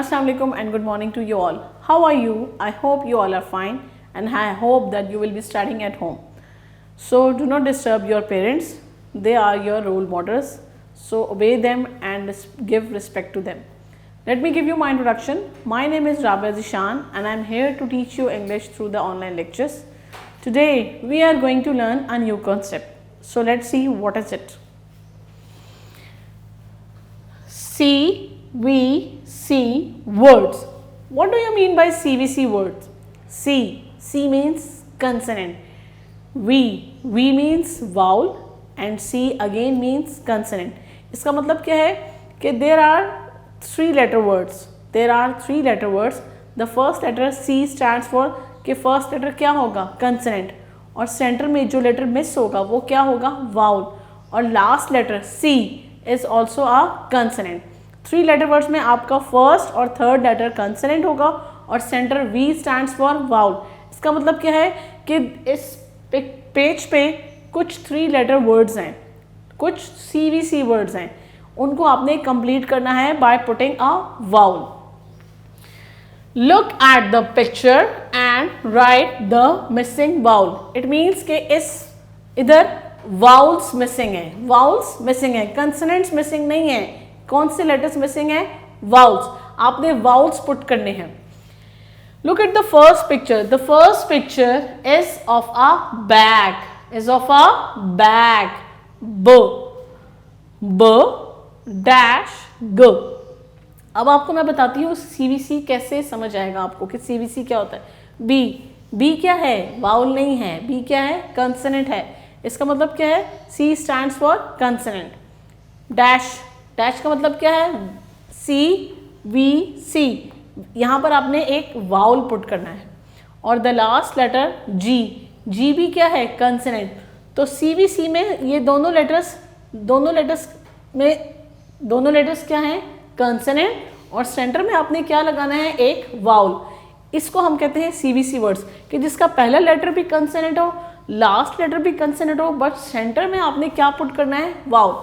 Assalamu alaikum and good morning to you all. How are you? I hope you all are fine and I hope that you will be studying at home. So do not disturb your parents. They are your role models. So obey them and give respect to them. Let me give you my introduction. My name is Rabia Zishan and I am here to teach you English through the online lectures. Today we are going to learn a new concept. So let's see what is it. CVC words. What do you mean by CVC words? C means consonant. V means vowel and C again means consonant. इसका मतलब क्या है कि there are three letter words. The first letter C stands for कि first letter क्या होगा? Consonant. और center में जो letter miss होगा वो क्या होगा? Vowel. और last letter C is also a consonant. Three letter words में आपका फर्स्ट और थर्ड लेटर कंसोनेंट होगा और centre V stands for vowel. इसका मतलब क्या है कि इस पेज पे कुछ थ्री लेटर वर्ड्स हैं, कुछ CVC वर्ड्स हैं, उनको आपने कंप्लीट करना है by putting a vowel. Look at the picture and right the missing vowel. It means कि इस इधर वाउल्स मिसिंग है, कंसोनेंट्स मिसिंग नहीं है. कौन से लेटर्स मिसिंग है? वाउल्स. आपने वाउल्स पुट करने हैं. Look at the first picture. The first picture is of a bag. ब डैश ग. अब आपको मैं बताती हूँ CVC कैसे समझ आएगा आपको कि CVC क्या होता है. बी क्या है? वाउल नहीं है. बी क्या है? कंसोनेंट है. इसका मतलब क्या है? C stands for consonant. Dash का मतलब क्या है? CVC. यहाँ पर आपने एक वाउल पुट करना है. और द लास्ट लेटर G भी क्या है? कंसोनेंट. तो CVC में ये दोनों लेटर्स क्या हैं? कंसोनेंट. और सेंटर में आपने क्या लगाना है? एक वाउल. इसको हम कहते हैं CVC वर्ड्स कि जिसका पहला लेटर भी कंसोनेंट हो, लास्ट लेटर भी कंसोनेंट हो, बट सेंटर में आपने क्या पुट करना है? वाउल.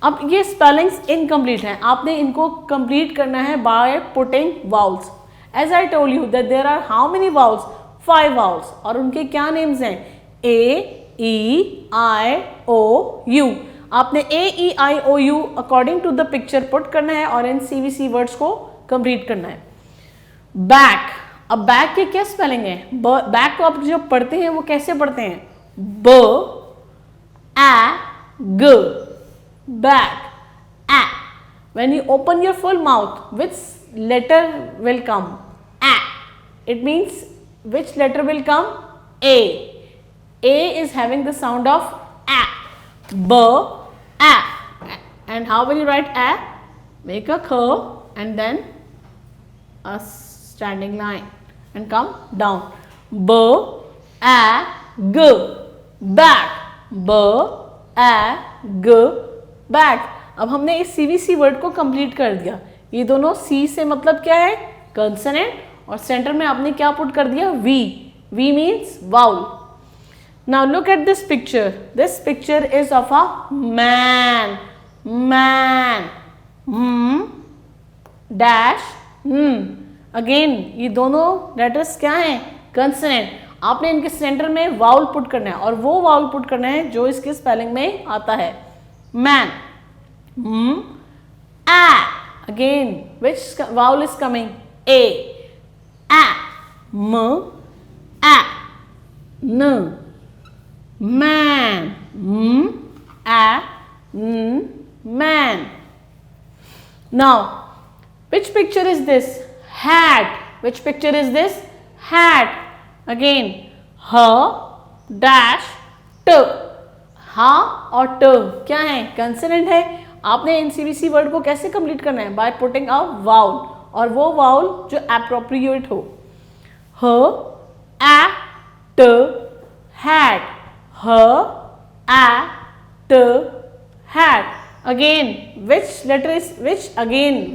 अब ये स्पेलिंग्स इनकम्प्लीट हैं, आपने इनको कंप्लीट करना है by putting vowels. As I told you that there are how many vowels? 5 vowels. और उनके क्या नेम्स हैं? A-E-I-O-U. आपने A-E-I-O-U according to the picture put करना है और इन CVC वर्ड्स को कंप्लीट करना है. बैक. अब बैक के क्या स्पेलिंग है? बैक को आप जो पढ़ते हैं वो कैसे पढ़ते हैं? B-A-G. Back. A. When you open your full mouth, which letter will come? A. It means which letter will come? A. A is having the sound of A. B. A. And how will you write A? Make a curve and then a standing line and come down. B. A. G. Back. B. A. G. Back. अब हमने इस CVC word को complete कर दिया. ये दोनों C से मतलब क्या है? कंसोनेंट. और सेंटर में आपने क्या पुट कर दिया? V means vowel. Now look at this picture. This picture is of a man. Dash again ये दोनों लेटर्स क्या हैं? कंसोनेंट. आपने इनके सेंटर में वाउल पुट करना है और वो वाउल पुट करना है जो इसके स्पेलिंग में आता है. Man. A. Again, which vowel is coming? A. M. A. N. Man. A. N. Man. Now, which picture is this? Hat. Which picture is this? Hat. Again, H dash T. हा और ट क्या है? Consonant है. आपने इन CVC word को कैसे complete करना है? By putting a vowel. और वो वाउल जो एप्रोप्रिएट हो. ह ए ट हैट. ह ए ट hat. Again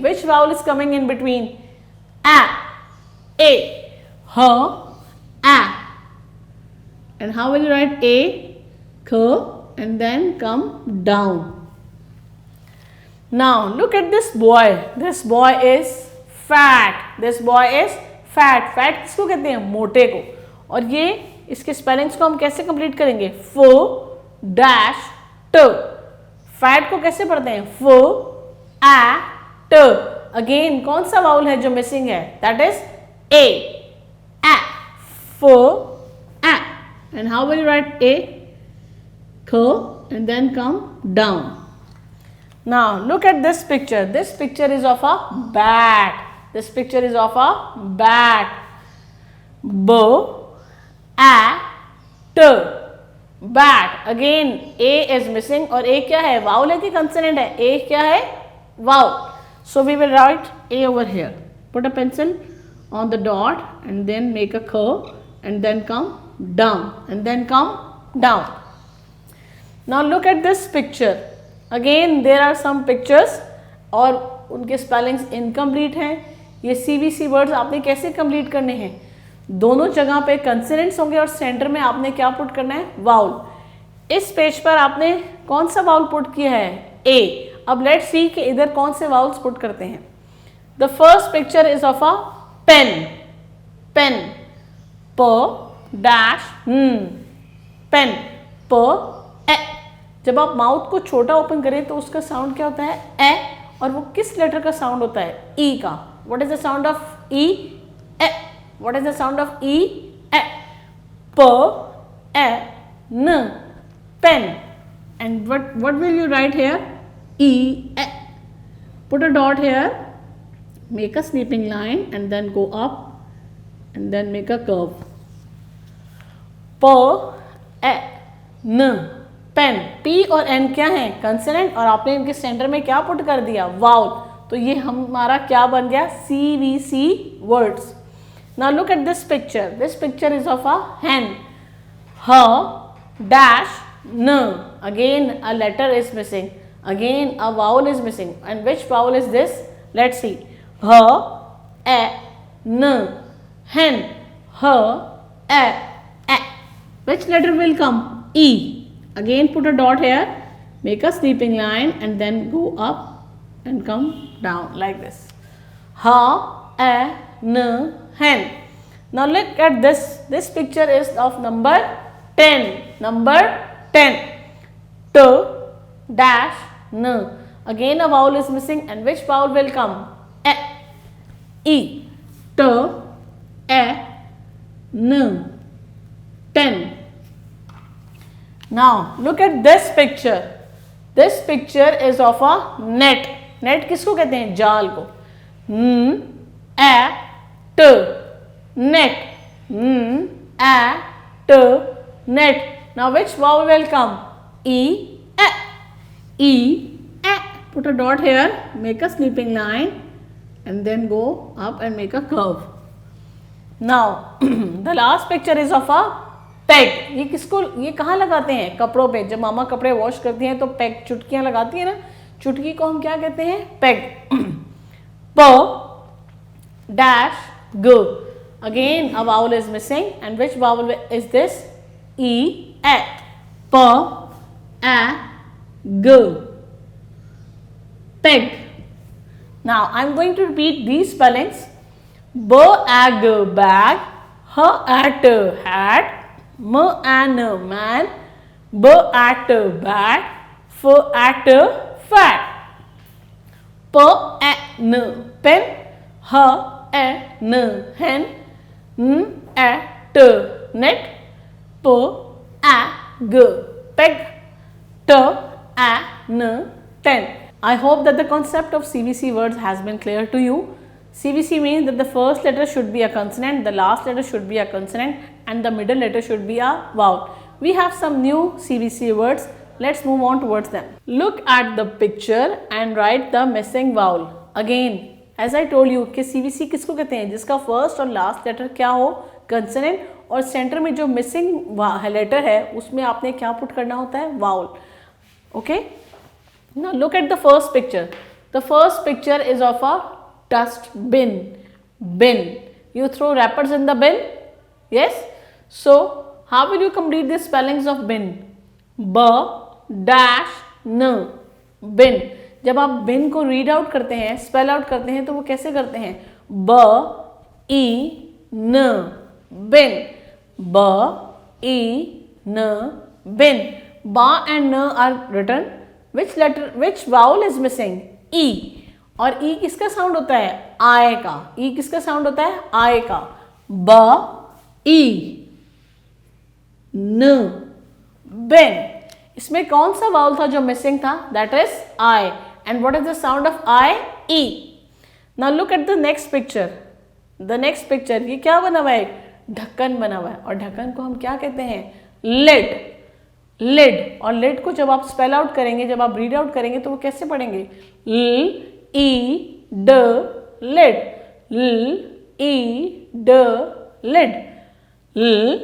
which vowel is coming in between? A. H A. And how will you write A? K. And then come down. Now look at this boy. This boy is fat, this boy is fat. Fat किसको कहते हैं? मोटे को। और ये इसके spellings को हम कैसे कंप्लीट करेंगे? फो डैश ट। फैट को कैसे पढ़ते हैं? फो ए ट। अगेन कौन सा वाउल है जो मिसिंग है? That is A, for A. And how will you write A? ख and then come down. Now look at this picture. This picture is of a bat. This picture is of a bat. B a t, bat. Again a is missing और a क्या है? Vowel है कि consonant है? a क्या है? Vowel. So we will write a over here. Put a pencil on the dot and then make a curve and then come down and then come down. Now look at this picture. Again there are some pictures और उनके spellings incomplete हैं. ये CVC words आपने कैसे complete करने हैं? दोनों जगह पे consonants होंगे और सेंटर में आपने क्या पुट करना है? वाउल। इस पेज पर आपने कौन सा वाउल पुट किया है? A. अब लेट्स सी कि इधर कौन से वाउल्स पुट करते हैं। The first picture is of a pen. Pen, P dash pen, P E. जब आप माउथ को छोटा ओपन करें तो उसका साउंड क्या होता है? ए। और वो किस लेटर का साउंड होता है? ई का। What is the sound of E? ए। What is the sound of E? ए। प ए न, pen. And what will you write here? E, e. Put a dot here, make a sleeping line and then go up and then make a curve. P e n, pen. P और N क्या है? Consonant. और आपने इनके centre में क्या put कर दिया? वाउल। तो ये हमारा क्या बन गया? CVC words. Now look at this picture. This picture is of a hen। H dash N. Again a letter is missing. Again a vowel is missing. And which vowel is this? Let's see. H, e, n, hen. H, e, e. Which letter will come? E. Again put a dot here. Make a sleeping line and then go up and come down like this. H, e, n, hen. Now look at this. This picture is of number 10. Number 10. T, dash, n. Again a vowel is missing and which vowel will come? E. E. T, e, n. 10. Now look at this picture. This picture is of a net. Net किसको कहते हैं? जाल को। n, a, t, net. n, a, t, net. Now which vowel will come? E, e. E, e. Put a dot here, make a sleeping line and then go up and make a curve. Now the last picture is of a peg. ये किसको, ये कहाँ लगाते हैं? कपड़ों पे। जब मामा कपड़े वॉश करती हैं तो पेग, चुटकियाँ लगाती है ना, चुटकी को हम क्या कहते हैं? पेग। प डैश ग। Again a vowel is missing and which vowel is this? E, e. P, a, g. Peg. Now I am going to repeat these spellings. B a g bag, h at hat, m an man, b at bat, f at fat. P a n pen, h a n hen, n a t net, p a g peg, t a n 10. I hope that the concept of CVC words has been clear to you. CVC means that the first letter should be a consonant, the last letter should be a consonant and the middle letter should be a vowel. We have some new CVC words. Let's move on towards them. Look at the picture and write the missing vowel. Again, as I told you कि CVC किसको कहते हैं? जिसका first और last letter क्या हो? Consonant. और centre में जो मिसिंग लेटर है उसमें आपने क्या पुट करना होता है? Vowel. Okay. Now look at the first picture. The first picture is of a dustbin. Bin. You throw wrappers in the bin? Yes. So how will you complete the spellings of bin? B dash n. Bin. जब आप bin को read out करते हैं, spell out करते हैं तो वो कैसे करते हैं? ब ई न bin, b e n bin. Ba and n are written. Which vowel is missing? E. और ई किसका साउंड होता है? आय का. ई किसका साउंड होता है? आय का. ब ई न bin. इसमें कौन सा वाउल था जो मिसिंग था? That is I. And what is the sound of I? E. Now look at the next picture. The next picture, ये क्या बना हुआ है? ढक्कन बना हुआ है. और ढक्कन को हम क्या कहते हैं? लिड. लिड. और लिड को जब आप स्पेल आउट करेंगे, जब आप रीड आउट करेंगे तो वो कैसे पढ़ेंगे? ल ई ड लिड. ल ई ड लिड. ल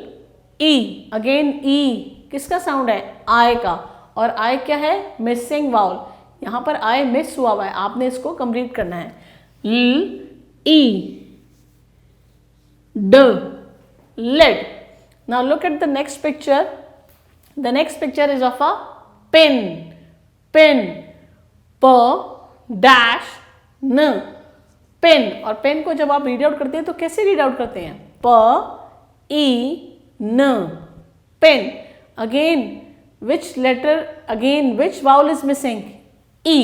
ई. अगेन ई किसका साउंड है? आई का. और आई क्या है? Missing vowel. यहां पर आई मिस हुआ हुआ है, आपने इसको कंप्लीट करना है. ल ई ड lid. Now look at the next picture. The next picture is of a pin. Pin. P dash n. Pin. और पेन को जब आप रीड आउट करते हैं तो कैसे रीड आउट करते हैं? प ई न. Pin. Again, which letter? Again, which vowel is missing? E.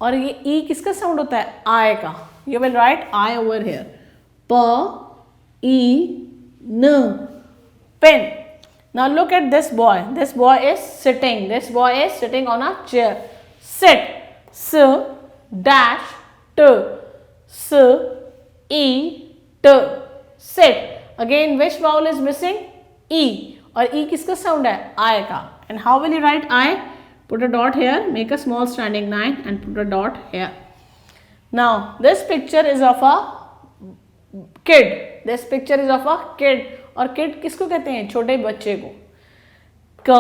और ये E किसका साउंड होता है? I का. You will write I over here. P E n pen. Now look at this boy. This boy is sitting. This boy is sitting on a chair. Sit. S dash t. S e t. Sit. Again, which vowel is missing? E. और E किसका sound है? I का. And how will you write I? Put a dot here. Make a small standing line and put a dot here. Now this picture is of a kid. This picture is of a kid. और kid किसको कहते हैं? छोटे बच्चे को. K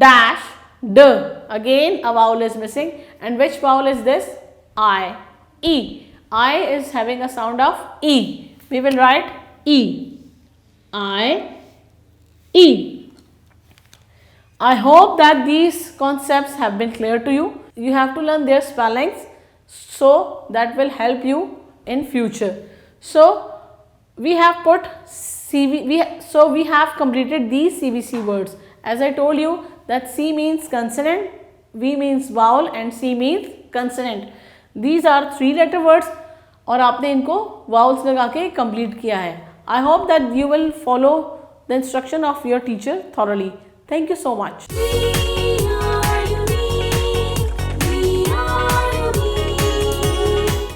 dash d. Again a vowel is missing. And which vowel is this? I. E. I is having a sound of E. We will write E. I. E. I hope that these concepts have been clear to you. You have to learn their spellings, so that will help you in future. So we have put we have completed these CVC words. As I told you that C means consonant, V means vowel and C means consonant. These are 3-letter words और आपने इनको vowels लगा के complete किया है. I hope that you will follow the instruction of your teacher thoroughly. Thank you so much.